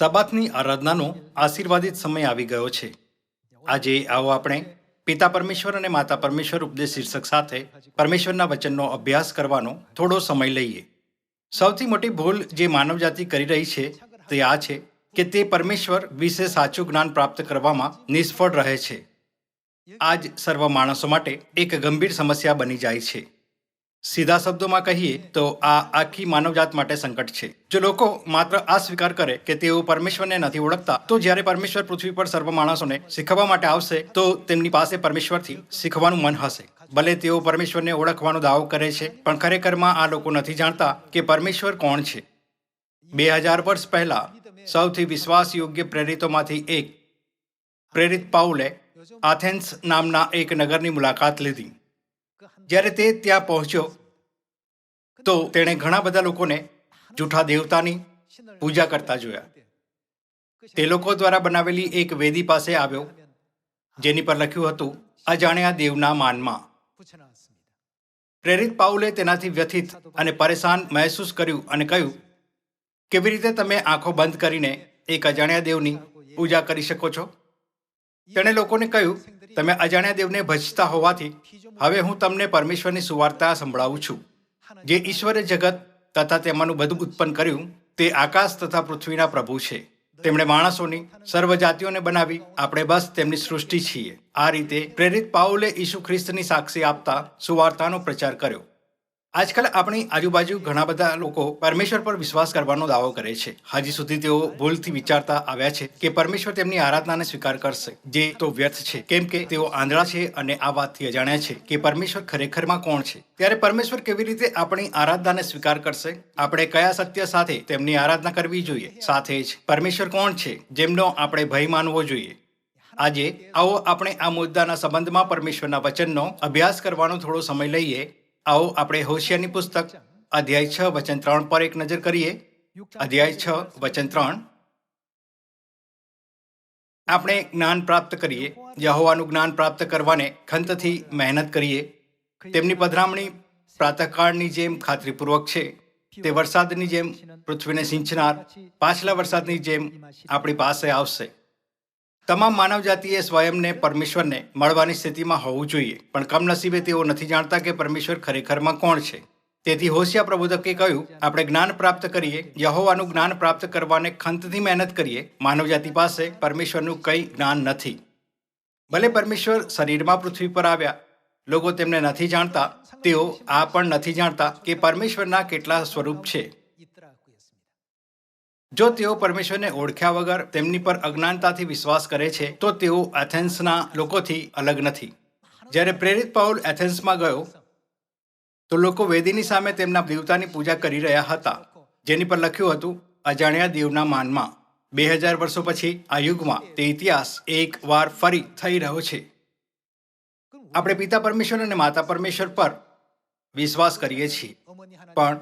સબાતની આરાધનાનો આશીર્વાદિત સમય આવી ગયો છે. આજે આવો આપણે પિતા પરમેશ્વર અને માતા પરમેશ્વર ઉપદેશ શીર્ષક સાથે પરમેશ્વરના વચનનો અભ્યાસ કરવાનો થોડો સમય લઈએ. સૌથી મોટી ભૂલ જે માનવજાતિ કરી રહી છે તે આ છે કે તે પરમેશ્વર વિશે સાચું જ્ઞાન પ્રાપ્ત કરવામાં નિષ્ફળ રહે છે. આ જ સર્વ માણસો માટે એક ગંભીર સમસ્યા બની જાય છે. સીધા શબ્દોમાં કહીએ તો આ આખી માનવજાત માટે સંકટ છે. જો લોકો માત્ર આ સ્વીકાર કરે કે તેઓ પરમેશ્વરને નથી ઓળખતા, તો જ્યારે પરમેશ્વર પૃથ્વી પર સર્વ માણસોને શીખવવા માટે આવશે તો તેમની પાસે પરમેશ્વરથી શીખવાનું મન હશે. ભલે તેઓ પરમેશ્વરને ઓળખવાનો દાવો કરે છે, પણ ખરેખરમાં આ લોકો નથી જાણતા કે પરમેશ્વર કોણ છે. 2000 વર્ષ પહેલા સૌથી વિશ્વાસયોગ્ય પ્રેરિતોમાંથી એક પ્રેરિત પાઉલે આથેન્સ નામના એક નગરની મુલાકાત લીધી. જ્યારે તે ત્યાં પહોંચ્યો તો તેણે ઘણા બધા લોકોને જૂઠા દેવતાની પૂજા કરતા જોયા. તે લોકો દ્વારા બનાવેલી એક વેદી પાસે આવ્યો જેની પર લખ્યું હતું, અજાણ્યા દેવના માનમાં. પ્રેરિત પાઉલે તેનાથી વ્યથિત અને પરેશાન મહેસૂસ કર્યું અને કહ્યું, કેવી રીતે તમે આંખો બંધ કરીને એક અજાણ્યા દેવની પૂજા કરી શકો છો? તેણે લોકોને કહ્યું, તમે અજાણ્યા દેવને ભજતા હોવાથી હવે હું તમને પરમેશ્વરની સુવાર્તા સંભળાવું છું. જે ઈશ્વરે જગત તથા તેમાંનું બધું ઉત્પન્ન કર્યું તે આકાશ તથા પૃથ્વીના પ્રભુ છે. તેમણે માણસોની સર્વ જાતિઓને બનાવી, આપણે બસ તેમની સૃષ્ટિ છીએ. આ રીતે પ્રેરિત પાઉલે ઈસુ ખ્રિસ્તની સાક્ષી આપતા સુવાર્તાનો પ્રચાર કર્યો. આજકાલ આપણી આજુબાજુ ઘણા બધા લોકો પરમેશ્વર પર વિશ્વાસ કરવાનો દાવો કરે છે. હજી સુધી તેઓ ભૂલથી વિચારતા આવ્યા છે કે પરમેશ્વર તેમની આરાધનાને સ્વીકાર કરશે, જે તો વ્યર્થ છે, કેમ કે તેઓ આંધળા છે અને આ વાતથી અજાણ્યા છે કે પરમેશ્વર ખરેખરમાં કોણ છે. ત્યારે પરમેશ્વર કેવી રીતે આપણી આરાધનાને સ્વીકાર કરશે? આપણે કયા સત્ય સાથે તેમની આરાધના કરવી જોઈએ? સાથે જ પરમેશ્વર કોણ છે જેમનો આપણે ભય માનવો જોઈએ? આજે આવો આપણે આ મુદ્દાના સંબંધમાં પરમેશ્વરના વચનનો અભ્યાસ કરવાનો થોડો સમય લઈએ. આવો આપણે હોશિયાની પુસ્તક અધ્યાય 6 વચન 3 પર એક નજર કરીએ. અધ્યાય 6 વચન 3. આપણે જ્ઞાન પ્રાપ્ત કરીએ, યહોવાનું જ્ઞાન પ્રાપ્ત કરવાને ખંતથી મહેનત કરીએ. તેમની પધરામણી પ્રાતઃકાળની જેમ ખાતરીપૂર્વક છે. તે વરસાદની જેમ પૃથ્વીને સિંચનાર પાછલા વરસાદની જેમ આપણી પાસે આવશે. તમામ માનવજાતિએ સ્વયંને પરમેશ્વરને મળવાની સ્થિતિમાં હોવું જોઈએ, પણ કમનસીબે તેઓ નથી જાણતા કે પરમેશ્વર ખરેખરમાં કોણ છે. તેથી હોશિયા પ્રબોધકે કહ્યું, આપણે જ્ઞાન પ્રાપ્ત કરીએ, યહોવાનું જ્ઞાન પ્રાપ્ત કરવાને ખંતથી મહેનત કરીએ. માનવજાતિ પાસે પરમેશ્વરનું કંઈ જ્ઞાન નથી. ભલે પરમેશ્વર શરીરમાં પૃથ્વી પર આવ્યા, લોકો તેમને નથી જાણતા. તેઓ આ પણ નથી જાણતા કે પરમેશ્વરના કેટલા સ્વરૂપ છે. જો તેઓ પરમેશ્વરને ઓળખ્યા વગર તેમની પર અજ્ઞાનતાથી વિશ્વાસ કરે છે તો તેઓ એથેન્સના લોકોથી અલગ નથી. જ્યારે પ્રેરિત પાઉલ એથેન્સમાં ગયો તો લોકો વેદીની સામે તેમના દેવતાની પૂજા કરી રહ્યા હતા, જેની પર લખ્યું હતું, અજાણ્યા દેવના માનમાં. 2000 વર્ષો પછી આ યુગમાં તે ઇતિહાસ એક વાર ફરી થઈ રહ્યો છે. આપણે પિતા પરમેશ્વર અને માતા પરમેશ્વર પર વિશ્વાસ કરીએ છીએ, પણ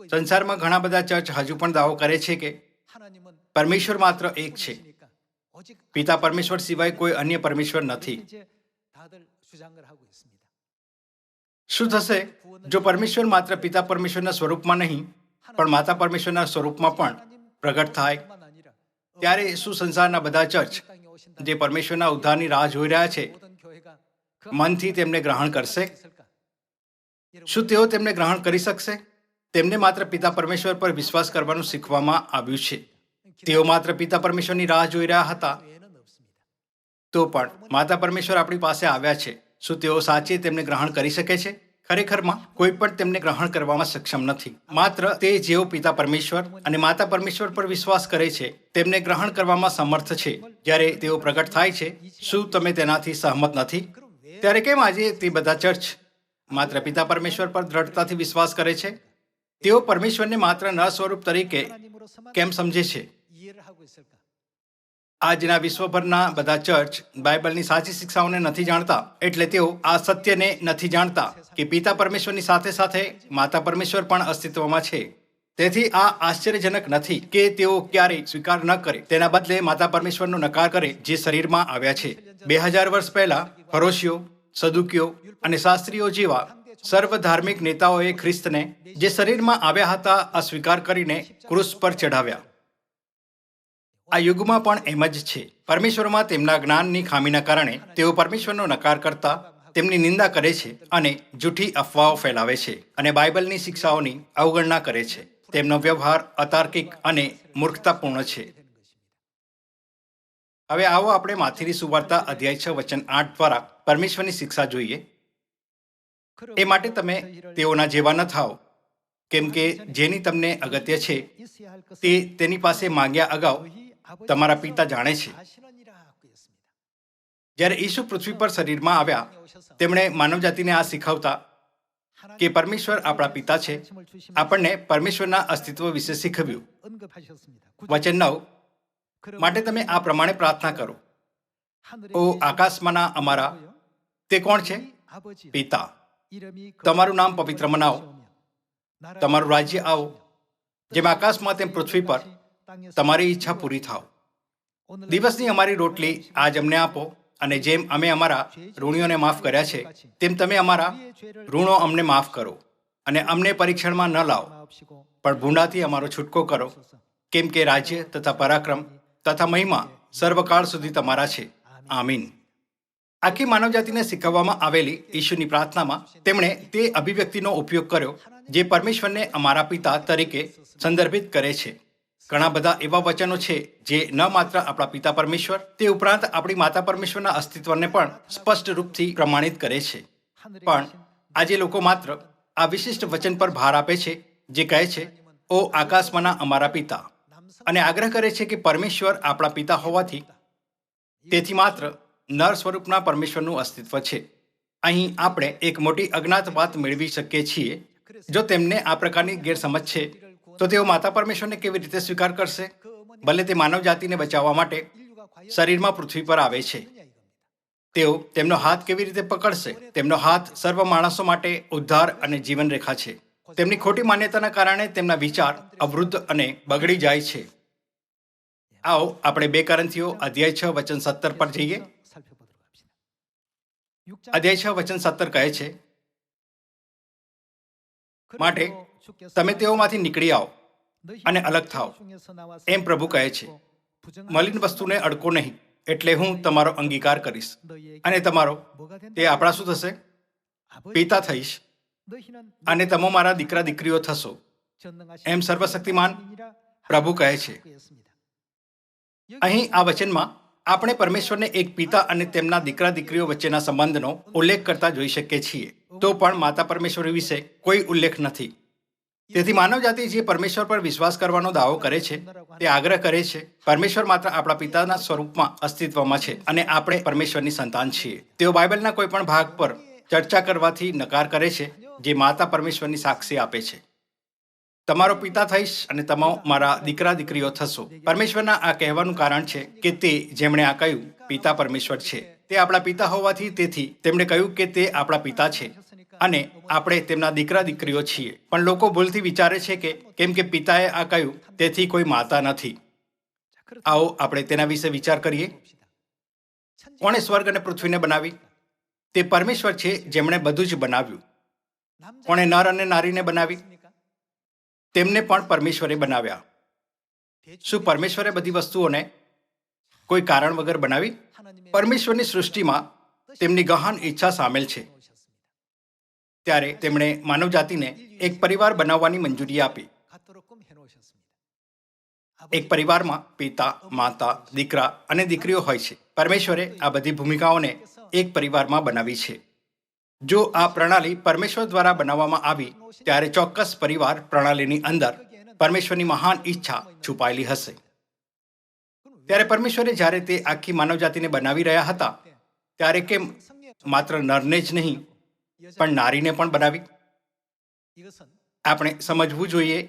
સંસારમાં ઘણા બધા ચર્ચ હજુ પણ દાવો કરે છે કે પરમેશ્વર માત્ર એક છે. પિતા પરમેશ્વર સિવાય કોઈ અન્ય પરમેશ્વર નથી. શું થશે જો પરમેશ્વર માત્ર પિતા પરમેશ્વરના સ્વરૂપમાં નહીં પણ માતા પરમેશ્વરના સ્વરૂપમાં પણ પ્રગટ થાય? ત્યારે શું સંસારના બધા ચર્ચ જે પરમેશ્વરના ઉદ્ધારની રાહ જોઈ રહ્યા છે મનથી તેમને ગ્રહણ કરશે? શું તેઓ તેમને ગ્રહણ કરી શકશે? તેમને માત્ર પિતા પરમેશ્વર પર વિશ્વાસ કરવાનું શીખવામાં આવ્યું છે. તેઓ માત્ર પિતા પરમેશ્વરની રાહ જોઈ રહ્યા હતા. તો પણ માતા પરમેશ્વર આપણી પાસે આવ્યા છે. શું તેઓ સાચે તેમને ગ્રહણ કરી શકે છે? ખરેખરમાં કોઈ પણ તેમને ગ્રહણ કરવામાં સક્ષમ નથી. માત્ર તે જેઓ પિતા પરમેશ્વર અને માતા પરમેશ્વર પર વિશ્વાસ કરે છે તેમને ગ્રહણ કરવામાં સમર્થ છે. જ્યારે તેઓ પ્રગટ થાય છે, શું તમે તેનાથી સહમત નથી? ત્યારે કેમ આજે તે બધા ચર્ચ માત્ર પિતા પરમેશ્વર પર દ્રઢતાથી વિશ્વાસ કરે છે? તેઓ પરમેશ્વરને માત્ર નર સ્વરૂપ તરીકે કેમ સમજે છે? આજના વિશ્વભરના બધા ચર્ચ બાઇબલની સાચી શિક્ષાઓને નથી જાણતા, એટલે તેઓ આ સત્યને નથી જાણતા કે પિતા પરમેશ્વરની સાથે સાથે માતા પરમેશ્વર પણ અસ્તિત્વમાં છે. તેથી આ આશ્ચર્યજનક નથી કે તેઓ ક્યારેય સ્વીકાર ન કરે, તેના બદલે માતા પરમેશ્વરનો નકાર કરે જે શરીરમાં આવ્યા છે. 2000 વર્ષ પહેલા ફરોશીઓ, સદુકીઓ અને શાસ્ત્રીઓ જેવા સર્વ ધાર્મિક નેતાઓએ ખ્રિસ્તને જે શરીરમાં આવ્યા હતા અસ્વીકાર કરીને ક્રૂસ પર ચઢાવ્યા. આ યુગમાં પણ એમ જ છે. પરમેશ્વરમાં તેમના જ્ઞાનની ખામીના કારણે તેઓ પરમેશ્વરનો નકાર કરતા તેમની નિંદા કરે છે અને જૂઠી અફવાઓ ફેલાવે છે અને બાઇબલની શિક્ષાઓની અવગણના કરે છે. તેમનો વ્યવહાર અતાર્કિક અને મૂર્ખતાપૂર્ણ છે. હવે આવો આપણે માથીની સુવાર્તા અધ્યાય 6 વચન 8 દ્વારા પરમેશ્વરની શિક્ષા જોઈએ. એ માટે તમે તેઓના જેવા ન થાઓ, કેમ કે જેની તમને અગત્ય છે તે તેની પાસે માંગ્યા અગાઉ તમારા પિતા જાણે છે. જ્યારે ઈસુ પૃથ્વી પર શરીરમાં આવ્યા, તેમણે માનવજાતિને આ શીખવતા કે પરમેશ્વર આપણા પિતા છે, આપણને પરમેશ્વરના અસ્તિત્વ વિશે શીખવ્યું. વચન 9, માટે તમે આ પ્રમાણે પ્રાર્થના કરો: ઓ આકાશમાંના અમારા, તે કોણ છે? પિતા, તમારું નામ પવિત્ર મનાવો, તમારું રાજ્ય આવો, જેમ આકાશમાં તેમ પૃથ્વી પર તમારી ઈચ્છા પૂરી થાવ. દિવસની અમારી રોટલી આજ અમને આપો, અને જેમ અમે અમારા ઋણીઓને માફ કર્યા છે, તેમ તમે અમારા ઋણો અમને માફ કરો, અને અમને પરીક્ષણમાં ન લાવો, પણ ભૂંડાથી અમારો છૂટકો કરો, કેમ કે રાજ્ય તથા પરાક્રમ તથા મહિમા સર્વકાળ સુધી તમારા છે. આમીન. આખી માનવજાતિને શીખવવામાં આવેલી ઈશુની પ્રાર્થનામાં તેમણે તે અભિવ્યક્તિનો ઉપયોગ કર્યો જે પરમેશ્વરને અમારા પિતા તરીકે સંદર્ભિત કરે છે. ઘણા બધા એવા વચનો છે જે ન માત્ર આપણા પિતા પરમેશ્વર, તે ઉપરાંત આપણી માતા પરમેશ્વરના અસ્તિત્વને પણ સ્પષ્ટ રૂપથી પ્રમાણિત કરે છે. પણ આજે લોકો માત્ર આ વિશિષ્ટ વચન પર ભાર આપે છે જે કહે છે, ઓ આકાશમાંના અમારા પિતા, અને આગ્રહ કરે છે કે પરમેશ્વર આપણા પિતા હોવાથી તેથી માત્ર નર સ્વરૂપના પરમેશ્વરનું અસ્તિત્વ છે. અહીં આપણે એક મોટી અજ્ઞાત વાત મેળવી શકીએ છીએ. જો તેમને આ પ્રકારની ગેરસમજ છે, તો તેઓ માતા પરમેશ્વરને કેવી રીતે સ્વીકાર કરશે, ભલે તે માનવ જાતિને બચાવવા માટે શરીરમાં પૃથ્વી પર આવે છે? તેઓ તેમનો હાથ કેવી રીતે પકડશે? તેમનો હાથ સર્વ માણસો માટે ઉદ્ધાર અને જીવન રેખા છે. તેમની ખોટી માન્યતાના કારણે તેમના વિચાર અવરુદ્ધ અને બગડી જાય છે. આવો આપણે 2 કોરિન્થીઓ અધ્યાય 6 વચન 17 પર જઈએ. અધ્યાય 6 વચન 17 કહે છે, માટે તમે તેઓમાંથી નીકળી આવો અને અલગ થાઓ, એમ પ્રભુ કહે છે. મલિન વસ્તુને અડકો નહીં, એટલે હું તમારો અંગીકાર કરીશ, અને તમારો, તે આપણા શું થશે? પિતા થઈશ, અને તમે મારા દીકરા દીકરીઓ થશો, એમ સર્વશક્તિમાન પ્રભુ કહે છે. અહીં આ વચનમાં આપણે પરમેશ્વરને એક પિતા અને તેમના દીકરા દીકરીઓ વચ્ચેના સંબંધનો ઉલ્લેખ કરતા જોઈ શકીએ છીએ. તો પણ માતા પરમેશ્વર વિશે કોઈ ઉલ્લેખ નથી. તેથી માનવ જાતિ જે પરમેશ્વર પર વિશ્વાસ કરવાનો દાવો કરે છે, તે આગ્રહ કરે છે પરમેશ્વર માત્ર આપણા પિતાના સ્વરૂપમાં અસ્તિત્વમાં છે અને આપણે પરમેશ્વરની સંતાન છીએ. તેઓ બાઇબલના કોઈ પણ ભાગ પર ચર્ચા કરવાથી નકાર કરે છે જે માતા પરમેશ્વરની સાક્ષી આપે છે. તમારો પિતા થઈશ અને તમે મારા દીકરા દીકરીઓ થશો. પરમેશ્વરના આ કહેવાનું કારણ છે કે તે જેમણે આ કહ્યું પિતા પરમેશ્વર છે. તે આપણા પિતા હોવાથી તેથી તેમણે કહ્યું કે તે આપણા પિતા છે અને આપણે તેમના દીકરા દીકરીઓ છીએ. પણ લોકો ભૂલથી વિચારે છે કે કેમ કે પિતાએ આ કહ્યું તેથી કોઈ માતા નથી. આવો આપણે તેના વિશે વિચાર કરીએ. કોણે સ્વર્ગ અને પૃથ્વીને બનાવી? તે પરમેશ્વર છે જેમણે બધું જ બનાવ્યું. કોણે નર અને નારીને બનાવી? તેમને પણ પરમેશ્વરે બનાવ્યા. શું પરમેશ્વરે બધી વસ્તુઓને કોઈ કારણ વગર બનાવી? પરમેશ્વરની સૃષ્ટિમાં તેમની ગહન ઈચ્છા સામેલ છે. ત્યારે તેમણે માનવ જાતિને એક પરિવાર બનાવવાની મંજૂરી આપી. એક પરિવારમાં પિતા, માતા, દીકરા અને દીકરીઓ હોય છે. પરમેશ્વરે આ બધી ભૂમિકાઓને એક પરિવારમાં બનાવી છે. જો આ પ્રણાલી પરમેશ્વર દ્વારા બનાવવામાં આવી, ત્યારે ચોક્કસ પરિવાર પ્રણાલીની અંદર પરમેશ્વરની મહાન ઈચ્છા છુપાયેલી હશે. ત્યારે પરમેશ્વરે જ્યારે તે આખી માનવજાતિને બનાવી રહ્યા હતા, ત્યારે કેમ માત્ર નરને જ નહીં પણ નારીને પણ બનાવી? આપણે સમજવું જોઈએ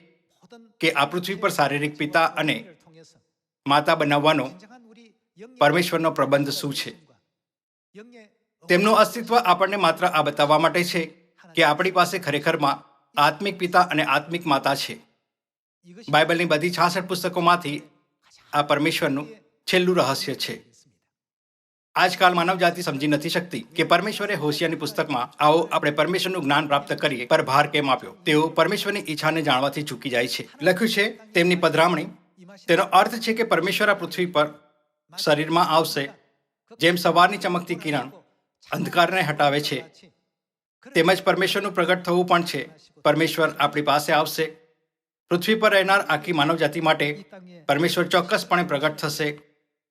કે આ પૃથ્વી પર શારીરિક પિતા અને માતા બનાવવાનો પરમેશ્વરનો પ્રબંધ શું છે. તેમનું અસ્તિત્વ આપણને માત્ર આ બતાવવા માટે છે કે આપણી પાસે ખરેખરમાં આત્મિક પિતા અને આત્મિક માતા છે. બાઇબલની બધી 66 પુસ્તકોમાંથી આ પરમેશ્વરનું છેલ્લું રહસ્ય છે. આજકાલ માનવ જાતિ સમજી નથી શકતી કે પરમેશ્વરે હોશિયાની પુસ્તકમાં આવો આપણે પરમેશ્વરનું જ્ઞાન પ્રાપ્ત કરીએ પર ભાર કેમ આપ્યો. તેઓ પરમેશ્વરની ઈચ્છાને જાણવાથી ચૂકી જાય છે. લખ્યું છે તેમની પધરામણી તેનો અર્થ છે કે પરમેશ્વર આ પૃથ્વી પર શરીરમાં આવશે. જેમ સવારની ચમકતી કિરણ અંધકારને હટાવે છે, તેમજ પરમેશ્વરનું પ્રગટ થવું પણ છે. પરમેશ્વર આપણી પાસે આવશે. પૃથ્વી પર રહેનાર આખી માનવજાતિ માટે પરમેશ્વર ચોક્કસપણે પ્રગટ થશે.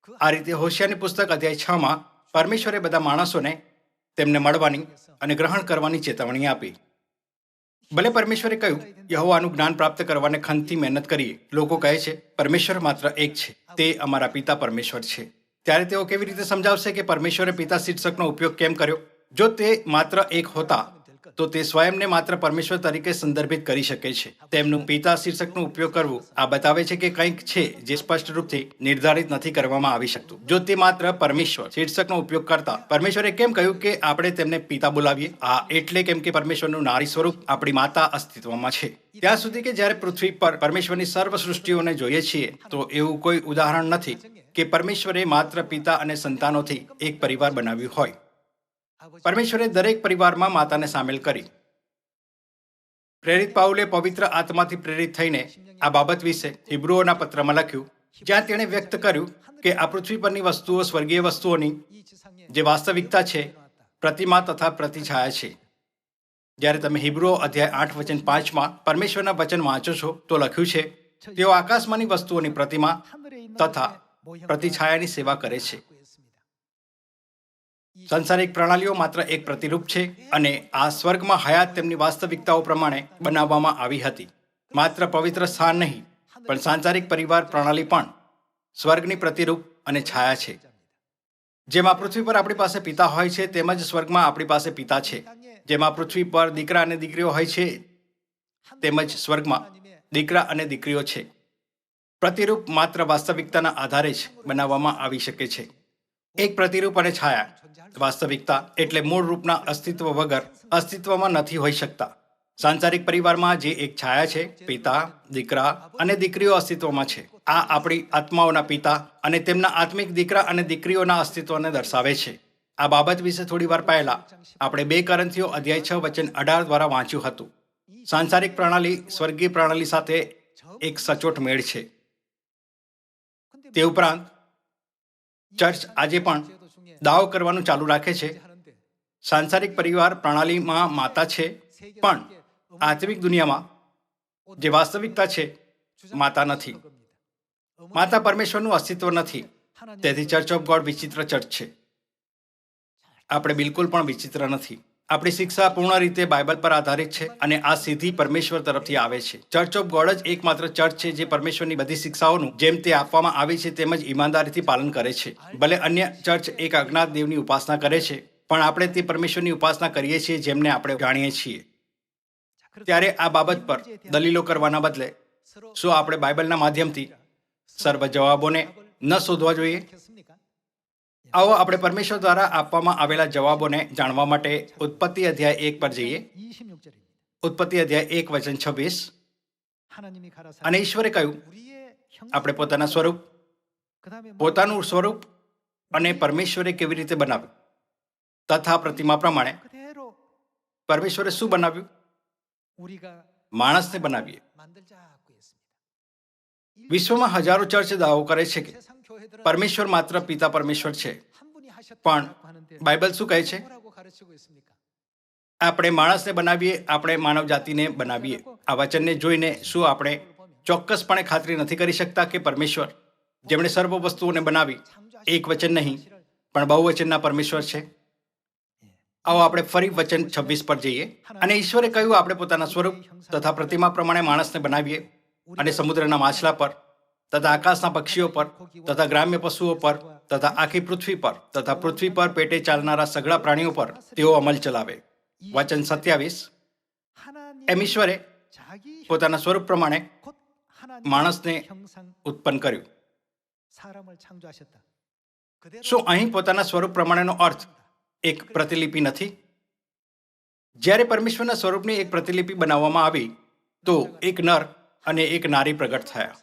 આ રીતે હોશિયાની પુસ્તક અધ્યાય 6 પરમેશ્વરે બધા માણસોને તેમને મળવાની અને ગ્રહણ કરવાની ચેતવણી આપી. ભલે પરમેશ્વરે કહ્યું યહોવાનું જ્ઞાન પ્રાપ્ત કરવાને ખંતથી મહેનત કરીએ. લોકો કહે છે પરમેશ્વર માત્ર એક છે, તે અમારા પિતા પરમેશ્વર છે. ત્યારે તેઓ કેવી રીતે સમજાવશે કે પરમેશ્વરે પિતા શીર્ષકનો ઉપયોગ કેમ કર્યો? જો તે માત્ર એક હોતા તો તે સ્વયંને માત્ર પરમેશ્વર તરીકે સંદર્ભિત કરી શકે છે. તેમનું પિતા શીર્ષકનો ઉપયોગ કરવું આ બતાવે છે કે કંઈક છે જે સ્પષ્ટ રૂપથી નિર્ધારિત નથી કરવામાં આવી શકતું. જો તે માત્ર પરમેશ્વર શીર્ષકનો ઉપયોગ કરતા, પરમેશ્વરે કેમ કહ્યું કે આપણે તેમને પિતા બોલાવીએ? આ એટલે કેમ કે પરમેશ્વરનું નારી સ્વરૂપ આપણી માતા અસ્તિત્વમાં છે. ત્યાં સુધી કે જ્યારે પૃથ્વી પર પરમેશ્વરની સર્વ સૃષ્ટિઓને જોઈએ છીએ તો એવું કોઈ ઉદાહરણ નથી કે પરમેશ્વરે માત્ર પિતા અને સંતાનોથી એક પરિવાર બનાવ્યું હોય. પરમેશ્વરે દરેક પરિવારમાં માતાને સામેલ કરી. પ્રેરિત પાઉલે પવિત્ર આત્માથી પ્રેરિત થઈને આ બાબત વિશે હિબ્રુઓના પત્રમાં લખ્યું, જ્યાં તેણે વ્યક્ત કર્યું કે આ પૃથ્વી પરની વસ્તુઓ સ્વર્ગીય વસ્તુઓની જે વાસ્તવિકતા છે, પ્રતિમા તથા પ્રતિછાયા છે. જ્યારે તમે હિબ્રુઓ અધ્યાય 8 વચન 5 પરમેશ્વરના વચન વાંચો છો તો લખ્યું છે, તેઓ આકાશમાંની વસ્તુઓની પ્રતિમા તથા પ્રતિછાયાની સેવા કરે છે. સંસારિક પ્રણાલીઓ માત્ર એક પ્રતિરૂપ છે અને આ સ્વર્ગમાં હયાત તેમની વાસ્તવિકતાઓ પ્રમાણે બનાવવામાં આવી હતી. માત્ર પવિત્ર સ્થાન નહીં, પણ સાંસારિક પરિવાર પ્રણાલી પણ સ્વર્ગની પ્રતિરૂપ અને છાયા છે. જેમાં પૃથ્વી પર આપણી પાસે પિતા હોય છે, તેમજ સ્વર્ગમાં આપણી પાસે પિતા છે. જેમાં પૃથ્વી પર દીકરા અને દીકરીઓ હોય છે, તેમજ સ્વર્ગમાં દીકરા અને દીકરીઓ છે. પ્રતિરૂપ માત્ર વાસ્તવિકતાના આધારે જ બનાવવામાં આવી શકે છે. એક પ્રતિરૂપ અને છાયા. વાસ્તવિકતા એટલે મૂળ રૂપના અસ્તિત્વ વગર અસ્તિત્વમાં નથી હોઈ શકતા. સાંસારિક પરિવારમાં જે એક છાયા છે, પિતા, દીકરા અને દીકરીઓ અસ્તિત્વમાં છે. આ આપણી આત્માઓના પિતા અને તેમના આત્મિક દીકરા અને દીકરીઓના અસ્તિત્વને દર્શાવે છે. આ બાબત વિશે થોડી વાર પહેલા આપણે 2 કોરિન્થીઓ અધ્યાય 6 વચન 18 દ્વારા વાંચ્યું હતું. સાંસારિક પ્રણાલી સ્વર્ગીય પ્રણાલી સાથે એક સચોટ મેળ છે. તે ઉપરાંત ચર્ચ આજે પણ દાવો કરવાનું ચાલુ રાખે છે, સાંસારિક પરિવાર પ્રણાલીમાં માતા છે, પણ આત્મિક દુનિયામાં જે વાસ્તવિકતા છે, માતા નથી. માતા પરમેશ્વરનું અસ્તિત્વ નથી. તેથી ચર્ચ ઓફ ગોડ વિચિત્ર ચર્ચ છે. આપણે બિલકુલ પણ વિચિત્ર નથી. આપણી શિક્ષા પૂર્ણ રીતે બાઇબલ પર આધારિત છે અને આ સીધી પરમેશ્વર તરફથી આવે છે. ચર્ચ ઓફ ગોડ જ એકમાત્ર ચર્ચ છે જે પરમેશ્વરની બધી શિક્ષાઓનું જેમ તે આપવામાં આવી છે તેમજ ઈમાનદારીથી પાલન કરે છે. ભલે અન્ય ચર્ચ એક અજ્ઞાત દેવની ઉપાસના કરે છે, પણ આપણે તે પરમેશ્વરની ઉપાસના કરીએ છીએ જેમને આપણે જાણીએ છીએ. ત્યારે આ બાબત પર દલીલો કરવાના બદલે શું આપણે બાઇબલના માધ્યમથી સર્વ જવાબોને ન શોધવા જોઈએ? આવો આપણે પરમેશ્વર દ્વારા આપવામાં આવેલા જવાબોને જાણવા માટે ઉત્પત્તિ અધ્યાય 1 પર જઈએ. ઉત્પત્તિ અધ્યાય 1 વચન 26. અને ઈશ્વરે કહ્યું, આપણે પોતાનું સ્વરૂપ અને પરમેશ્વરે કેવી રીતે બનાવ્યું તથા પ્રતિમા પ્રમાણે પરમેશ્વરે શું બનાવ્યું? માણસને બનાવીએ. વિશ્વમાં હજારો ચર્ચ દાવો કરે છે કે પરમેશ્વર માત્ર પિતા પરમેશ્વર છે, પણ બાઇબલ શું કહે છે? આપણે માણસને બનાવીએ, આપણે માનવ જાતિને બનાવીએ. આ વચનને જોઈને શું આપણે ચોક્કસપણે ખાતરી નથી કરી શકતા કે પરમેશ્વર, જેમણે સર્વ વસ્તુઓને બનાવી, એક વચન નહીં પણ બહુવચનના પરમેશ્વર છે? આવો આપણે ફરી વચન 26 પર જઈએ. અને ઈશ્વરે કહ્યું, આપણે પોતાના સ્વરૂપ તથા પ્રતિમા પ્રમાણે માણસને બનાવીએ અને સમુદ્રના માછલા પર તથા આકાશના પક્ષીઓ પર તથા ગ્રામ્ય પશુઓ પર તથા આખી પૃથ્વી પર તથા પૃથ્વી પર પેટે ચાલનારા સઘળા પ્રાણીઓ પર તેઓ અમલ ચલાવે. વચન 27. એમ ઈશ્વરે પોતાના સ્વરૂપ પ્રમાણે માણસને ઉત્પન્ન કર્યું. શું અહીં પોતાના સ્વરૂપ પ્રમાણેનો અર્થ એક પ્રતિલિપિ નથી? જ્યારે પરમેશ્વરના સ્વરૂપની એક પ્રતિલિપિ બનાવવામાં આવી તો એક નર અને એક નારી પ્રગટ થયા.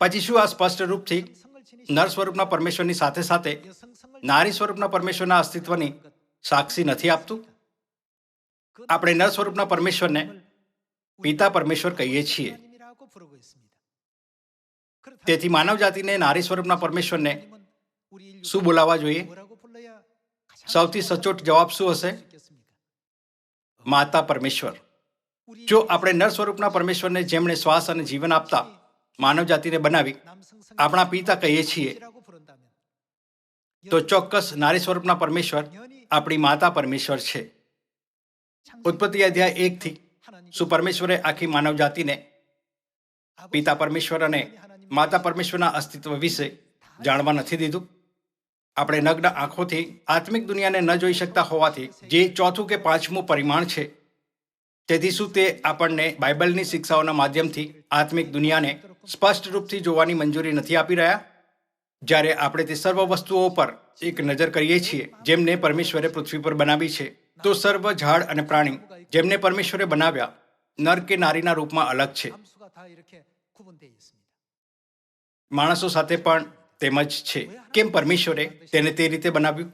પછી શું આ સ્પષ્ટ રૂપથી નર સ્વરૂપના પરમેશ્વરની સાથે સાથે નારી સ્વરૂપના પરમેશ્વરના અસ્તિત્વની સાક્ષી નથી આપતું? આપણે નર સ્વરૂપના પરમેશ્વરને પિતા પરમેશ્વર કહીએ છીએ, 부르고 있습니다. તેથી માનવ જાતિને નારી સ્વરૂપના પરમેશ્વરને 하나님은 શું બોલાવવા જોઈએ? 뭐라고 불러야 가장 સૌથી સચોટ જવાબ શું હશે? 수 있겠습니까? માતા પરમેશ્વર. 우리 જો આપણે નર સ્વરૂપના પરમેશ્વરને જેમણે શ્વાસ અને જીવન આપતા માનવ જાતિને બનાવી 남성성 આપણા પિતા કહીએ છીએ, 라고 부른다면 તો ચોક્કસ નારી સ્વરૂપના પરમેશ્વર આપણી માતા પરમેશ્વર છે. ઉત્પત્તિ અધ્યાય 1 થી શું પરમેશ્વરે આખી માનવ જાતિને પિતા પરમેશ્વર અને માતા પરમેશ્વરના અસ્તિત્વ વિશે જાણવા નથી દીધું? આપણે નગ્ન આંખોથી આત્મિક દુનિયાને ન જોઈ શકતા હોવાથી જે ચોથું કે પાંચમું પરિમાણ છે, તેથી શું તે આપણને બાઇબલની શિક્ષાઓના માધ્યમથી આત્મિક દુનિયાને સ્પષ્ટ રૂપથી જોવાની મંજૂરી નથી આપી રહ્યા? જ્યારે આપણે તે સર્વ વસ્તુઓ પર એક નજર કરીએ છીએ જેમને પરમેશ્વરે પૃથ્વી પર બનાવી છે, તો સર્વ ઝાડ અને પ્રાણી જેમને પરમેશ્વરે બનાવ્યા નર કે નારીના રૂપમાં અલગ છે. 함수가 다 이렇게 구분되어 있습니다. માણસો સાથે પણ તેમજ છે. કેમ પરમેશ્વરે તેને તે રીતે બનાવ્યું?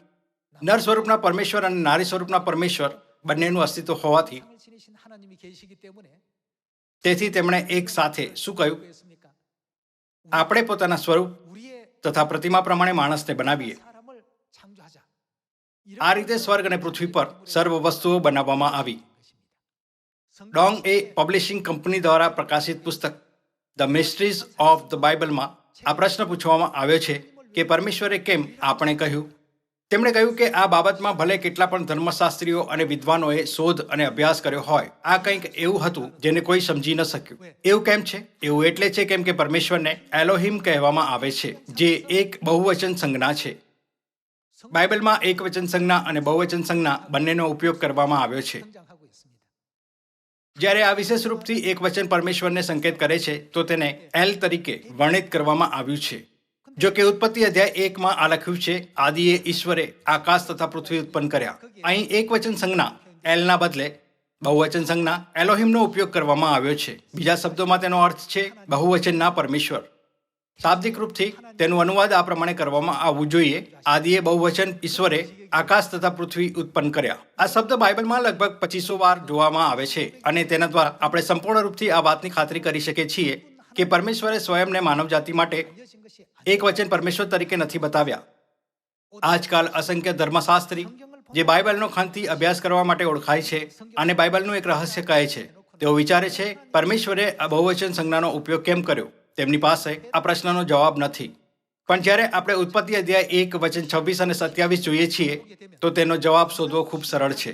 નર સ્વરૂપના પરમેશ્વર અને નારી સ્વરૂપના પરમેશ્વર બંનેનું અસ્તિત્વ હોવાથી 상을 지니신 하나님이 계시기 때문에 તેથી તેમણે એક સાથે શું કહ્યું? 했습니까? આપણે પોતાના સ્વરૂપ 우리의 તથા પ્રતિમા પ્રમાણે માણસને બનાવીએ. 사람을 창조하자. આ રીતે સ્વર્ગ અને પૃથ્વી પર સર્વ વસ્તુઓ બનાવવામાં આવી. ડોંગ એ પબ્લિશિંગ કંપની દ્વારા પ્રકાશિત પુસ્તક ધ મિસ્ટ્રીઝ ઓફ ધ બાઇબલમાં આ પ્રશ્ન પૂછવામાં આવ્યો છે કે પરમેશ્વરે કેમ આપણે કહ્યું? તેમણે કહ્યું કે આ બાબતમાં ભલે કેટલા પણ ધર્મશાસ્ત્રીઓ અને વિદ્વાનોએ શોધ અને અભ્યાસ કર્યો હોય, આ કંઈક એવું હતું જેને કોઈ સમજી ન શક્યું. એવું કેમ છે? એવું એટલે છે કેમ કે પરમેશ્વરને એલોહિમ કહેવામાં આવે છે, જે એક બહુવચન સંજ્ઞા છે. બાઇબલમાં એક વચન સંજ્ઞા અને બહુવચન સંજ્ઞા બંનેનો ઉપયોગ કરવામાં આવ્યો છે. 등장하고 있습니다. જ્યારે આ વિશેષ રૂપથી એક વચન પરમેશ્વરને સંકેત કરે છે, તો તેને એલ તરીકે વર્ણિત કરવામાં આવ્યું છે. જો કે ઉત્પત્તિ અધ્યાય 1માં આ લખ્યું છે, આદિએ ઈશ્વરે આકાશ તથા પૃથ્વી ઉત્પન્ન કર્યા. અહીં એક વચન સંજ્ઞા એલના બદલે બહુવચન સંજ્ઞા એલોહિમનો ઉપયોગ કરવામાં આવ્યો છે. બીજા શબ્દોમાં તેનો અર્થ છે બહુવચનના પરમેશ્વર. શાબ્દિક રૂપથી તેનું અનુવાદ આ પ્રમાણે કરવામાં આવવું જોઈએ: આદિએ બહુવચન ઈશ્વરે આકાશ તથા પૃથ્વી ઉત્પન્ન કર્યા. આ શબ્દ બાઇબલમાં લગભગ 2500 વાર જોવામાં આવે છે અને તેના દ્વારા આપણે સંપૂર્ણ રૂપથી આ વાતની ખાતરી કરી શકીએ છીએ કે પરમેશ્વરે સ્વયંને માનવ જાતિ માટે 알려진 것이 એક વચન પરમેશ્વર તરીકે નથી બતાવ્યા. આજકાલ અસંખ્ય ધર્મશાસ્ત્રી જે બાઇબલનો ખંતથી અભ્યાસ કરવા માટે ઓળખાય છે અને બાઇબલનું એક રહસ્ય કહે છે, તેઓ વિચારે છે પરમેશ્વરે આ બહુવચન સંજ્ઞાનો ઉપયોગ કેમ કર્યો. તેમની પાસે આ પ્રશ્નનો જવાબ નથી. પણ જ્યારે આપણે ઉત્પત્તિ અધ્યાય 1 વચન 26 અને 27 જોઈએ છીએ, તો તેનો જવાબ શોધવો ખૂબ સરળ છે.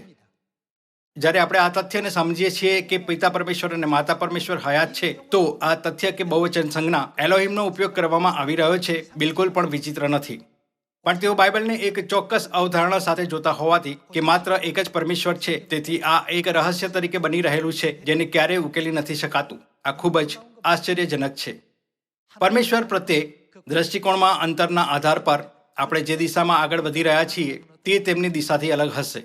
જ્યારે આપણે આ તથ્યને સમજીએ છીએ કે પિતા પરમેશ્વર અને માતા પરમેશ્વર હયાત છે, તો આ તથ્ય કે બહુવચન સંજ્ઞા એલોહિમનો ઉપયોગ કરવામાં આવી રહ્યો છે બિલકુલ પણ વિચિત્ર નથી. પણ તેઓ બાઇબલને એક ચોક્કસ અવધારણા સાથે જોતા હોવાથી કે માત્ર એક જ પરમેશ્વર છે, તેથી આ એક રહસ્ય તરીકે બની રહેલું છે જેને ક્યારેય ઉકેલી નથી શકાતું. આ ખૂબ જ આશ્ચર્યજનક છે. પરમેશ્વર પ્રત્યે દ્રષ્ટિકોણમાં અંતરના આધાર પર આપણે જે દિશામાં આગળ વધી રહ્યા છીએ તે તેમની દિશાથી અલગ હશે.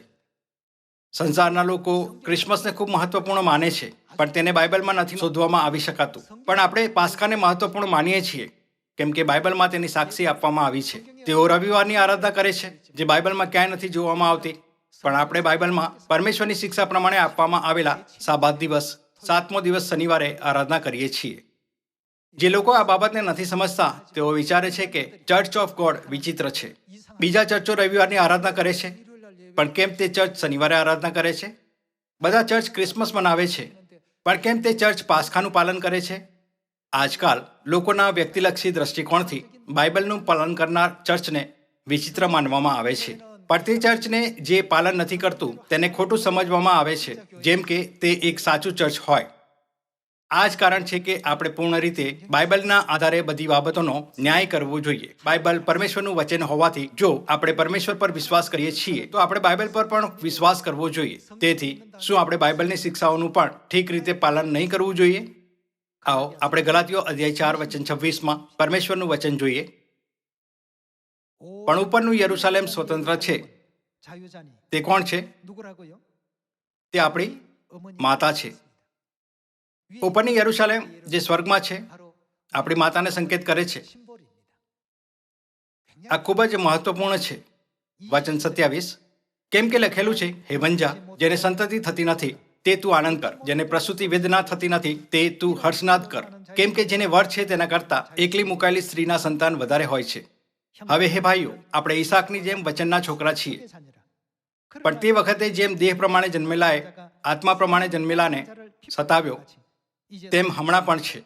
સંસારના લોકો ક્રિસમસને ખૂબ મહત્વપૂર્ણ માને છે, પણ તેને બાઇબલમાં નથી શોધવામાં આવી શકાતું. પણ આપણે પાસ્કાને મહત્વપૂર્ણ માનીએ છીએ કેમ કે બાઇબલમાં તેની સાક્ષી આપવામાં આવી છે. તેઓ રવિવારની આરાધના કરે છે, જે બાઇબલમાં ક્યાંય નથી જોવામાં આવતી. પણ આપણે બાઇબલમાં પરમેશ્વરની શિક્ષા પ્રમાણે આપવામાં આવેલા સાબાત દિવસ, 7મો દિવસ શનિવારે આરાધના કરીએ છીએ. જે લોકો આ બાબતને નથી સમજતા, તેઓ વિચારે છે કે ચર્ચ ઓફ ગોડ વિચિત્ર છે. બીજા ચર્ચો રવિવારની આરાધના કરે છે, પણ કેમ તે ચર્ચ શનિવારે આરાધના કરે છે? બધા ચર્ચ ક્રિસમસ મનાવે છે, પણ કેમ તે ચર્ચ પાસ્ખાનું પાલન કરે છે? આજકાલ લોકોના વ્યક્તિલક્ષી દ્રષ્ટિકોણથી બાઇબલનું પાલન કરનાર ચર્ચને વિચિત્ર માનવામાં આવે છે. પણ તે ચર્ચને જે પાલન નથી કરતું તેને ખોટું સમજવામાં આવે છે, જેમ કે તે એક સાચું ચર્ચ હોય. આ જ કારણ છે કે આપણે પૂર્ણ રીતે બાઇબલના આધારે બધી બાબતોનો ન્યાય કરવો જોઈએ. બાઇબલ પરમેશ્વરનું વચન હોવાથી જો આપણે પરમેશ્વર પર વિશ્વાસ કરીએ છીએ, તો આપણે બાઇબલ પર પણ વિશ્વાસ કરવો જોઈએ. તેથી શું આપણે બાઇબલની શિક્ષાઓનું પણ ઠીક રીતે પાલન નહીં કરવું જોઈએ? આવો આપણે ગલાતીઓ અધ્યાય 4 વચન 26માં પરમેશ્વરનું વચન જોઈએ. પણ ઉપરનું યરુશલેમ સ્વતંત્ર છે. 자유자니 તે કોણ છે? 누구라고요? તે આપણી 어머니 માતા છે. ઉપરની યરુશલેમ જે સ્વર્ગમાં છે, 바로 આપણી માતાને સંકેત કરે છે. 심볼입니다. આ ખૂબ જ મહત્વપૂર્ણ છે. વચન 27, કેમ કે લખેલું છે, હે વંજા, જેને સંતતિ થતી નથી તે તું આનંદ કર, જેને પ્રસૂતિ વેદના થતી નથી તે તું હર્ષનાદ કર. કેમ કે જેને વર છે તેના કરતાં એકલી મુકાયેલી સ્ત્રીના સંતાન વધારે હોય છે. હવે હે ભાઈઓ, આપણે ઈસાકની જેમ વચનના છોકરા છીએ. પણ તે વખતે જેમ દેહ પ્રમાણે જન્મેલાએ આત્મા પ્રમાણે જન્મેલાને સતાવ્યો, તેમ હમણાં પણ છે.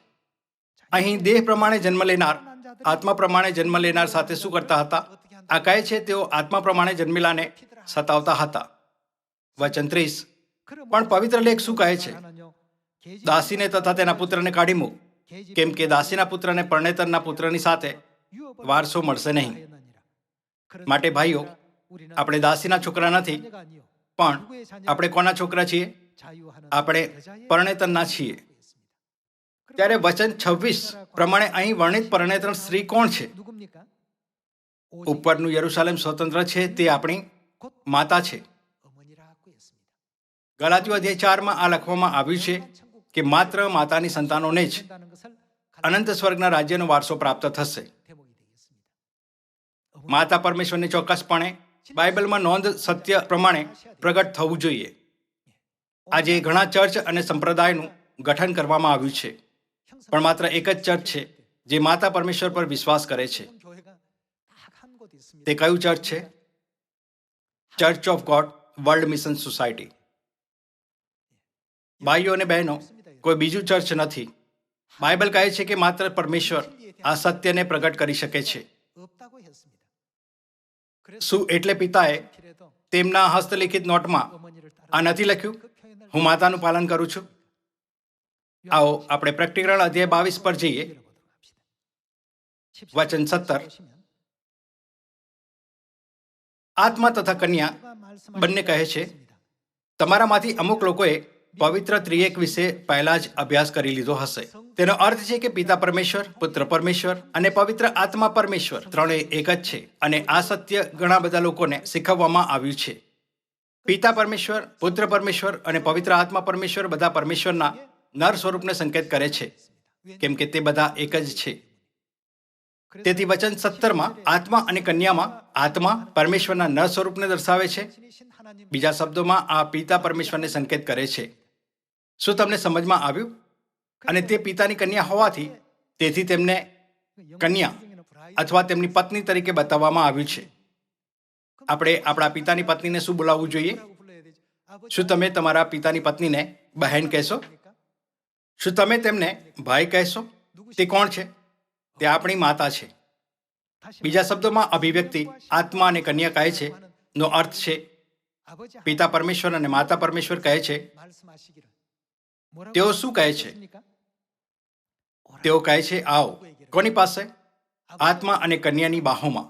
અહીં દેહ પ્રમાણે જન્મ લેનાર આત્મા પ્રમાણે જન્મ લેનાર સાથે શું કરતા હતા? આ કહે છે તેઓ આત્મા પ્રમાણે જન્મેલાને સતાવતા હતા. વચન 30. પણ પવિત્ર લેખ શું કહે છે? દાસીને તથા તેના પુત્રને કાઢી મૂક, કેમ કે દાસીના પુત્રને પરણેતરના પુત્રની સાથે વારસો મળશે નહીં. માટે ભાઈઓ, આપણે દાસીના છોકરા નથી, પણ આપણે કોના છોકરા છીએ? આપણે પરણેતરના છીએ. ત્યારે વચન 26 પ્રમાણે અહીં વર્ણિત પરણેતર સ્ત્રી કોણ છે? ઉપરનું યરુશાલેમ સ્વતંત્ર છે, તે આપણી માતા છે. ગલાતીઓ અધ્યાય 4 આ લખવામાં આવ્યું છે કે માત્ર માતાની સંતાનોને જ અનંત સ્વર્ગના રાજ્યનો વારસો પ્રાપ્ત થશે. માતા પરમેશ્વરની ચોક્કસપણે બાઇબલમાં નોંધ સત્ય પ્રમાણે પ્રગટ થવું જોઈએ. આજે ઘણા ચર્ચ અને સંપ્રદાયનું ગઠન કરવામાં આવ્યું છે, પણ માત્ર એક જ ચર્ચ છે જે માતા પરમેશ્વર પર વિશ્વાસ કરે છે. તે કયું ચર્ચ છે? Church of God world mission society. ભાઈઓ અને બહેનો, કોઈ બીજું ચર્ચ નથી. બાઇબલ કહે છે કે માત્ર પરમેશ્વર આ સત્યને પ્રગટ કરી શકે છે. શું એટલે પિતાએ તેમના હસ્તલિખિત નોટમાં આ નથી લખ્યું, હું માતાનું પાલન કરું છું? આવો આપણે પ્રકટીકરણ અધ્યાય 22 પર જઈએ. વચન 17. આત્મા તથા કન્યા બંને કહે છે, તમારામાંથી અમુક લોકોએ પવિત્ર ત્રિએક વિશે પહેલા જ અભ્યાસ કરી લીધો હશે. તેનો અર્થ છે કે પિતા પરમેશ્વર, પુત્ર પરમેશ્વર અને પવિત્ર આત્મા પરમેશ્વર ત્રણેય એક જ છે. અને આ સત્ય ઘણા બધા લોકોને શીખવવામાં આવ્યું છે. પિતા પરમેશ્વર, પુત્ર પરમેશ્વર અને પવિત્ર આત્મા પરમેશ્વર બધા પરમેશ્વરના નર સ્વરૂપને સંકેત કરે છે, કેમ કે તે બધા એક જ છે. તેથી વચન 17 આત્મા અને કન્યામાં આત્મા પરમેશ્વરના નર સ્વરૂપને દર્શાવે છે. બીજા શબ્દોમાં આ પિતા પરમેશ્વરને સંકેત કરે છે. શું તમને સમજમાં આવ્યું? અને તે પિતાની કન્યા હોવાથી તેથી તેમને કન્યા અથવા તેમની પત્ની તરીકે બતાવવામાં આવ્યું છે. આપણે આપણા પિતાની પત્નીને શું બોલાવવું જોઈએ? શું તમે તમારા પિતાની પત્નીને બહેન કહેશો? શું તમે તેમને ભાઈ કહેશો? તે કોણ છે? તે આપણી માતા છે. બીજા શબ્દોમાં અભિવ્યક્તિ આત્મા અને કન્યા કહે છે નો અર્થ છે પિતા પરમેશ્વર અને માતા પરમેશ્વર કહે છે. તેઓ શું કહે છે? તેઓ કહે છે, આવો. કોની પાસે? આત્મા અને કન્યાની બાહોમાં.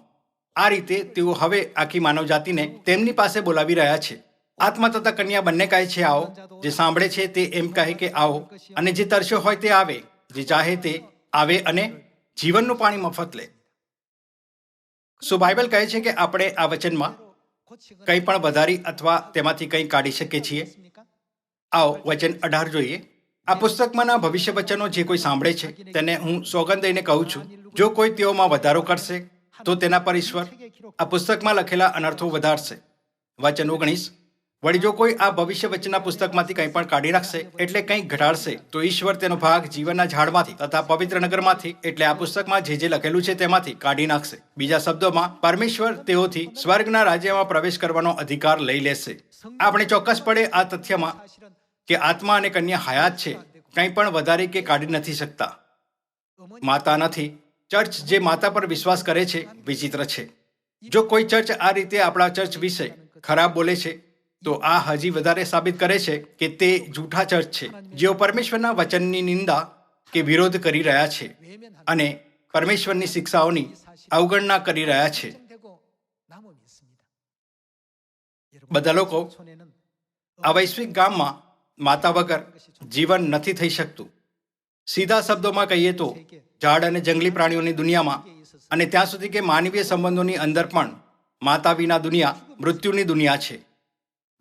આ રીતે તેઓ હવે આખી માનવજાતિને તેમની પાસે બોલાવી રહ્યા છે. આત્મા તથા કન્યા બંને કહે છે, આવો. જે સાંભળે છે તે એમ કહે કે આવો, અને જે તરસ્યો હોય તે આવે, જે ચાહે તે આવે અને જીવનનું પાણી મફત લે. શું બાઇબલ કહે છે કે આપણે આ વચનમાં કંઈ પણ વધારી અથવા તેમાંથી કંઈ કાઢી શકીએ છીએ? આવો વચન 18 જોઈએ. આ પુસ્તકમાંના ભવિષ્ય વચનો જે કોઈ સાંભળે છે તેને હું સોગંદ દઈને કહું છું, જો કોઈ તેઓમાં વધારો કરશે તો તેના પર ઈશ્વર આ પુસ્તકમાં લખેલા અનર્થો વધારશે. વચન 19. વળી જો કોઈ આ ભવિષ્ય વચનના પુસ્તકમાંથી કંઈ પણ કાઢી નાખશે, એટલે કંઈક ઘટાડશે, તો ઈશ્વર તેનો ભાગ જીવનના ઝાડમાંથી તથા પવિત્ર નગરમાંથી, એટલે આ પુસ્તકમાં જે જે લખેલું છે તેમાંથી કાઢી નાખશે. બીજા શબ્દોમાં, પરમેશ્વર તેઓથી સ્વર્ગના રાજ્યમાં પ્રવેશ કરવાનો અધિકાર લઈ લેશે. આપણે ચોક્કસપણે આ તથ્યમાં કે આત્મા અને કન્યા હયાત છે કંઈ પણ વધારી કે કાઢી નથી શકતા. માતા નથી. ચર્ચ જે માતા પર વિશ્વાસ કરે છે વિચિત્ર છે. જો કોઈ ચર્ચ આ રીતે આપણા ચર્ચ વિશે ખરાબ બોલે છે તો આ હજી વધારે સાબિત કરે છે કે તે જૂઠા ચર્ચ છે, જેઓ પરમેશ્વરના વચનની નિંદા કે વિરોધ કરી રહ્યા છે અને પરમેશ્વરની શિક્ષાઓની અવગણના કરી રહ્યા છે. બધા લોકો આ વૈશ્વિક ગામમાં માતા વગર જીવન નથી થઈ શકતું. સીધા શબ્દોમાં કહીએ તો ઝાડ અને જંગલી પ્રાણીઓની દુનિયામાં અને ત્યાં સુધી કે માનવીય સંબંધોની અંદર પણ માતા વિના દુનિયા મૃત્યુની દુનિયા છે.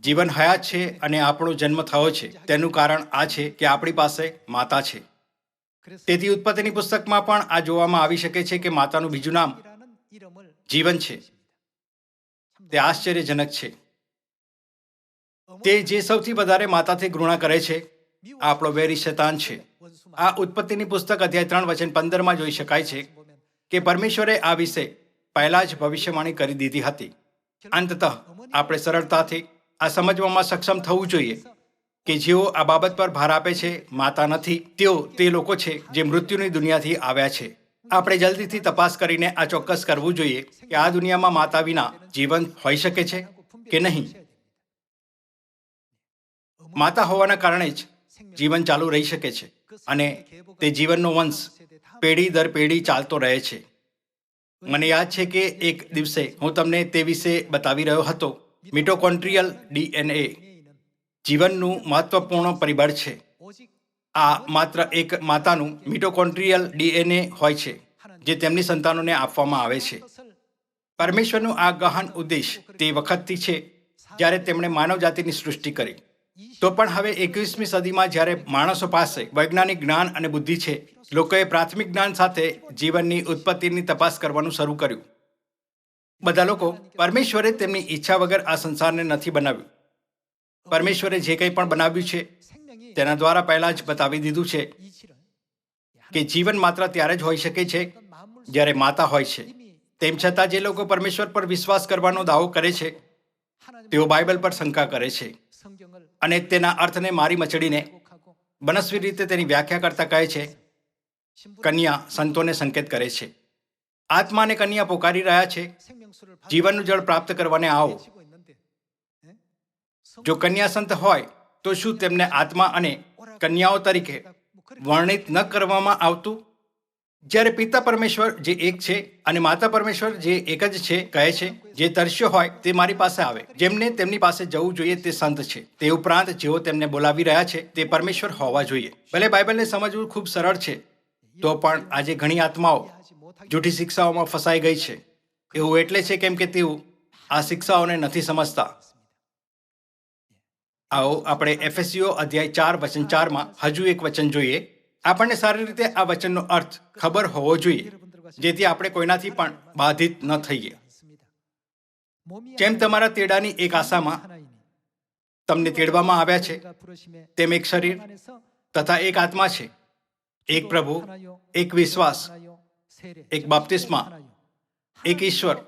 જીવન હયાત છે અને આપણો જન્મ થયો છે તેનું કારણ આ છે કે આપણી પાસે માતા છે. તેથી ઉત્પત્તિની પુસ્તકમાં પણ આ જોવામાં આવી શકે છે કે માતાનું બીજું નામ જીવન છે. તે આશ્ચર્યજનક છે. તે જે સૌથી વધારે માતાથી ઘૃણા કરે છે આ આપણો વેરી શેતાન છે. આ ઉત્પત્તિની પુસ્તક અધ્યાય 3:15 જોઈ શકાય છે કે પરમેશ્વરે આ વિશે પહેલા જ ભવિષ્યવાણી કરી દીધી હતી. અંતતઃ આપણે સરળતાથી આ સમજવામાં સક્ષમ થવું જોઈએ કે જેઓ આ બાબત પર ભાર આપે છે માતા નથી, તેઓ તે લોકો છે જે મૃત્યુની દુનિયાથી આવ્યા છે. આપણે જલ્દીથી તપાસ કરીને આ ચોક્કસ કરવું જોઈએ કે આ દુનિયામાં માતા વિના જીવન હોઈ શકે છે કે નહીં. માતા હોવાના કારણે જ જીવન ચાલુ રહી શકે છે અને તે જીવનનો વંશ પેઢી દર પેઢી ચાલતો રહે છે. મને યાદ છે કે એક દિવસે હું તમને તે વિશે બતાવી રહ્યો હતો. મિટોકોન્ડ્રિયલ ડીએનએ જીવનનું મહત્વપૂર્ણ પરિબળ છે. આ માત્ર એક માતાનું મિટોકોન્ડ્રિયલ ડીએનએ હોય છે જે તેમની સંતાનોને આપવામાં આવે છે. પરમેશ્વરનું આ ગહન ઉદ્દેશ તે વખતથી છે જ્યારે તેમણે માનવ જાતિની સૃષ્ટિ કરી. તો પણ હવે 21મી સદીમાં જ્યારે માણસો પાસે વૈજ્ઞાનિક જ્ઞાન અને બુદ્ધિ છે, લોકોએ પ્રાથમિક જ્ઞાન સાથે જીવનની ઉત્પત્તિની તપાસ કરવાનું શરૂ કર્યું. બધા લોકો પરમેશ્વરે તેમની ઈચ્છા વગર આ સંસારને નથી બનાવ્યું. પરમેશ્વરે જે કંઈ પણ બનાવ્યું છે તેના દ્વારા પહેલા જ બતાવી દીધું છે કે જીવન માત્ર ત્યારે જ હોઈ શકે છે જ્યારે માતા હોય છે. તેમ છતાં જે લોકો પરમેશ્વર પર વિશ્વાસ કરવાનો દાવો કરે છે તેઓ બાઇબલ પર શંકા કરે છે અને તેના અર્થને મારી મચડીને મનસ્વી રીતે તેની વ્યાખ્યા કરતા કહે છે. કન્યા સંતોને સંકેત કરે છે. આત્મા અને કન્યા પોકારી રહ્યા છે, જીવનનું જળ પ્રાપ્ત કરવાને આવો. જો કન્યા સંત હોય તો શું તેમને આત્મા અને કન્યાઓ તરીકે વર્ણિત ન કરવામાં આવતું? જ્યારે પિતા પરમેશ્વર જે એક છે અને માતા પરમેશ્વર જે એક જ છે કહે છે, જે તરસ્યો હોય તે મારી પાસે આવે, જેમને તેમની પાસે જવું જોઈએ તે સંત છે. તે ઉપરાંત જેઓ તેમને બોલાવી રહ્યા છે તે પરમેશ્વર હોવા જોઈએ. ભલે બાઇબલને સમજવું ખૂબ સરળ છે, તો પણ આજે ઘણી આત્માઓ જૂઠી શિક્ષાઓમાં ફસાઈ ગઈ છે. એવું એટલે છે કેમ કે તેઓ આ શિક્ષાઓને નથી સમજતા. આવો આપણે એફેસીઓ અધ્યાય 4:4 હજુ એક વચન જોઈએ. આપણને સારી રીતે આ વચનનો અર્થ ખબર હોવો જોઈએ જેથી આપણે કોઈનાથી પણ બાધિત ન થઈએ. જેમ તમારા તેડાની એક આશામાં તમને તેડવામાં આવ્યા છે, તેમ એક શરીર તથા એક આત્મા છે, એક પ્રભુ, એક વિશ્વાસ, એક બાપ્તિસ્મા, એક ઈશ્વર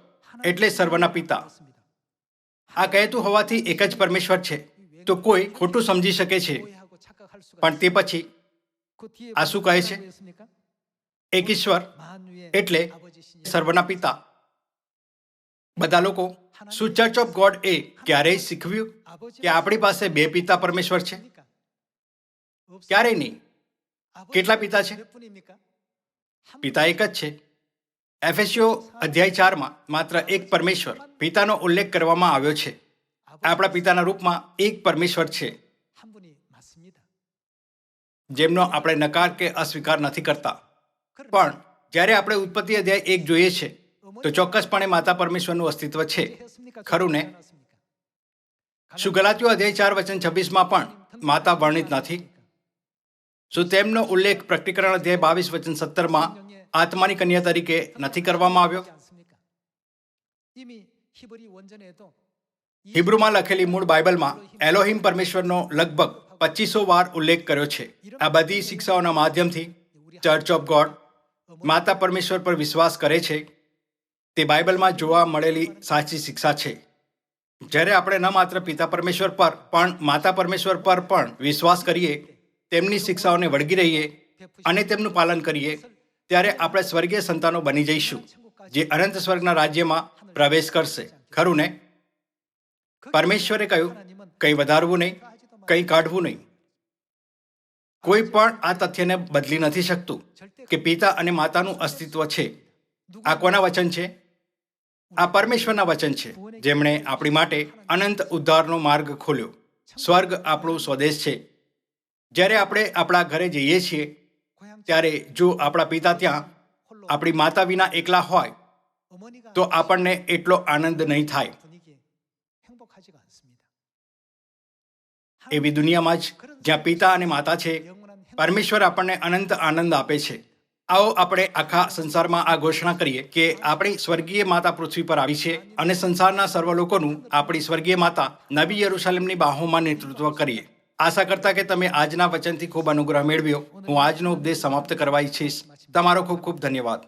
એટલે સર્વના પિતા. આ કહેતું હોવાથી એક જ પરમેશ્વર છે તો કોઈ ખોટું સમજી શકે છે, પણ તે પછી આ શું કહે છે? એક ઈશ્વર એટલે સર્વના પિતા. બધા લોકો શું ચર્ચ ઓફ ગોડ એ ક્યારેય શીખવ્યું કે આપણી પાસે બે પિતા પરમેશ્વર છે? ક્યારેય નહીં. કેટલા પિતા છે? પિતા એક જ છે. એફેસીઓ અધ્યાય 4 માત્ર એક પરમેશ્વર પિતાનો ઉલ્લેખ કરવામાં આવ્યો છે. આપણા પિતાના રૂપમાં એક પરમેશ્વર છે જેમનો આપણે નકાર કે અસ્વીકાર નથી કરતા. પણ જ્યારે આપણે ઉત્પત્તિ અધ્યાય 1 જોઈએ છે તો ચોક્કસપણે માતા પરમેશ્વરનું અસ્તિત્વ છે, ખરું ને? શું ગલાતીઓ અધ્યાય 4:26 પણ માતા વર્ણિત નથી? શું તેમનો ઉલ્લેખ પ્રકટીકરણ અધ્યાય 22:17 આત્માની કન્યા તરીકે નથી કરવામાં આવ્યો? હિબ્રુમાં લખેલી મૂળ બાઇબલમાં એલોહિમ પરમેશ્વરનો લગભગ 2500 વાર ઉલ્લેખ કર્યો છે. આ બધી શિક્ષાઓના માધ્યમથી ચર્ચ ઓફ ગોડ માતા પરમેશ્વર પર વિશ્વાસ કરે છે. તે બાઇબલમાં જોવા મળેલી સાચી શિક્ષા છે. જ્યારે આપણે ન માત્ર પિતા પરમેશ્વર પર પણ માતા પરમેશ્વર પર પણ વિશ્વાસ કરીએ, તેમની શિક્ષાઓને વળગી રહીએ અને તેમનું પાલન કરીએ, ત્યારે આપણે સ્વર્ગીય સંતાનો બની જઈશું જે અનંત સ્વર્ગના રાજ્યમાં પ્રવેશ કરશે, ખરું ને? પરમેશ્વરે કહ્યું, કંઈ વધારવું નહીં, કંઈ કાઢવું નહીં. કોઈ પણ આ તથ્યને બદલી નથી શકતું કે પિતા અને માતાનું અસ્તિત્વ છે. આ કોના વચન છે? આ પરમેશ્વરના વચન છે, જેમણે આપણી માટે અનંત ઉદ્ધારનો માર્ગ ખોલ્યો. સ્વર્ગ આપણું સ્વદેશ છે. જ્યારે આપણે આપણા ઘરે જઈએ છીએ ત્યારે જો આપણા પિતા ત્યાં આપણી માતા વિના એકલા હોય તો આપણને એટલો આનંદ નહીં થાય. એવી દુનિયામાં જ જ્યાં પિતા અને માતા છે, પરમેશ્વર આપણને અનંત આનંદ આપે છે. આવો આપણે આખા સંસારમાં આ ઘોષણા કરીએ કે આપણી સ્વર્ગીય માતા પૃથ્વી પર આવી છે અને સંસારના સર્વ લોકોનું આપણી સ્વર્ગીય માતા નવી યરૂશાલેમની બાહોમાં નેતૃત્વ કરીએ. આશા કરતા કે તમે આજના વચનથી ખૂબ અનુગ્રહ મેળવ્યો, હું આજનો ઉપદેશ સમાપ્ત કરવા ઈચ્છીશ. તમારો ખૂબ ખૂબ ધન્યવાદ.